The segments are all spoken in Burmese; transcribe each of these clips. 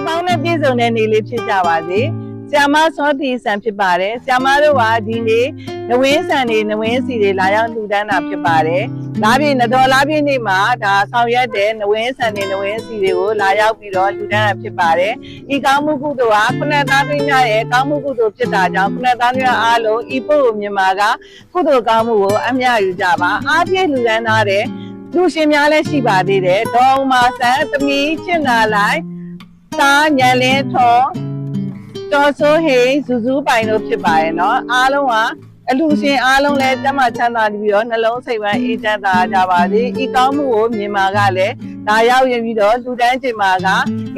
ပေါင်းနဲ့ပြည့်စုံတဲ့နေ့လေးဖြစ်ကြပါစေ။ဆရာမစောတီဆန်ဖြစ်ပါတယ်။ဆရာမတို့ကဒီနေ့နဝင်းဆန်တွေနဝင်းစီတွေလာရောက်လှူဒန်းတာဖြစ်ပါတယ်။လာပြည့်နတော်လာပြည့်နေ့မှာဒါဆောင်ရွက်တဲ့နဝင်းဆန်တွေနဝင်းစီတွေကိုလာရောက်ပြီးတော့လှူဒန်းတာဖြစ်ပါတယ်။ဤကောင်းမှုကုသိုလ်ဟာခုနသားသွင်းများရဲ့ကောင်းမှုကုသိုလ်ဖြစ်တာကြောင့်ခုနသားသွင်းအားလုံးဤပို့မြန်မာကကုသိုလ်ကောင်းမှုကိုအမြတ်ယူကြပါ။အားပြည့်လှူဒန်းထားတဲ့လူရှင်များလည်းရှိပါသေးတယ်။ဒေါ်မာဆန်သမီးချစ်နာလိုက်တာညံလင်းထော်တော်ဆိုးဟိဇူဇူးပိုင်တို့ဖြစ်ပါရဲ့เนาะအားလုံးကအလူရှင်အားလုံးလည်းတမချမ်းသာပြီးတော့နှလုံးစိတ်ဝမ်းအေးချမ်းသာကြပါစေဤကောင်းမှုကိုမြန်မာကလည်းလာရောက်ရပြီးတော့လူတန်းကျင်မာက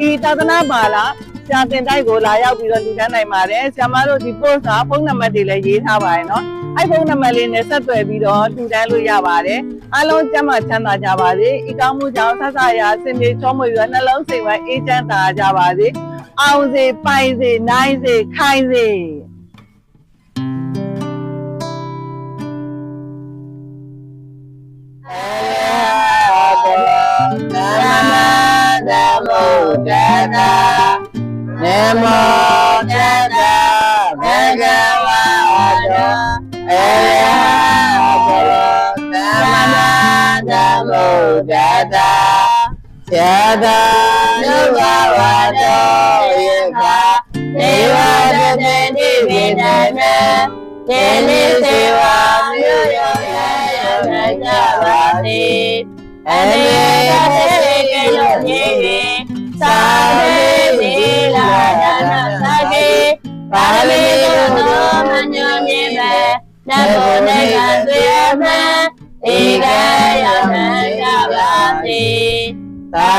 ဤသာသနာပါလားဆရာတင်တိုက်ကိုလာရောက်ပြီးတော့လူတန်းနိုင်ပါတယ်ဆရာမတို့ဒီ post ကဖုန်းနံပါတ်တွေလည်းရေးထားပါရဲ့เนาะအဲ့ဖုန်းနံပါတ်လေးနဲ့ဆက်သွယ်ပြီးတော့လူတန်းလို့ရပါတယ်အားလုံးကျမ်းမာချမ်းသာကြပါစေဤကောင်းမှုကြောင့်ဆဆရာစင်ပြေချောမွေပြီးတော့နှလုံးစိတ်ဝမ်းအေးချမ်းသာကြပါစေအောင်စေပိုင်စေနိုင်စေခိုင်စေနမောတတဘဂဝါတောအေဟောသမ္မာသမ္ဗုဒ္ဓတ္တယတနုဘဝတောယခဒေဝတတေတိဝိနနတေနိစေဝမြို့ရောရောကြပါစေအနေသေကေလို့နေသာမေသီလာဒါနသကေပါဠိတော်မညောမြေပဲနဘောနေကသေမဧကယမကြပါစေသာ